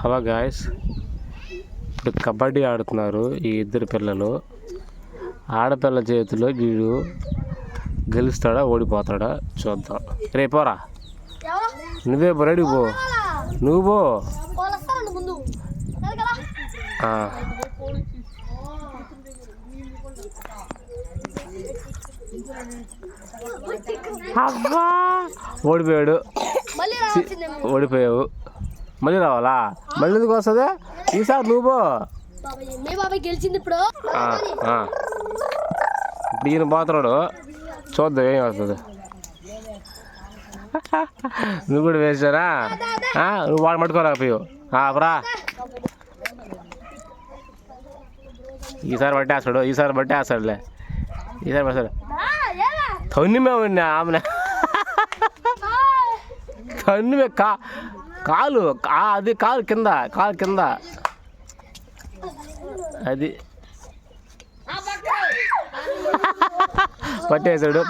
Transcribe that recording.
Hello guys, ఇప్పుడు కబడ్డీ ఆడుతున్నారు ఈ ఇద్దరు పిల్లలు. ఆడపిల్ల చేతిలో వీడు గెలుస్తాడా ఓడిపోతాడా చూద్దాం. రేపోరా నువ్వే రెడీ పో, నువ్వు పో. అబ్బా ఓడిపోయాడు, ఓడిపోయావు. మళ్ళీ రావాలా? మళ్ళీ ఎందుకు వస్తుంది? ఈసారి నువ్వు గెలిచింది. ఇప్పుడు ఈయన పోతున్నాడు, చూద్దాం ఏం వస్తుంది. నువ్వు కూడా వేసారా? నువ్వు వాడు పట్టుకోరాకపోయావు. రా, ఈసారి పట్టేస్తాడు, ఈసారి పట్టేస్తాడులే, ఈసారి పడతాడు. తన్నిమే ఆమె తన్నిమే కాలు, అది కాలు కింద, కాలు కింద అది పట్టేశాడు.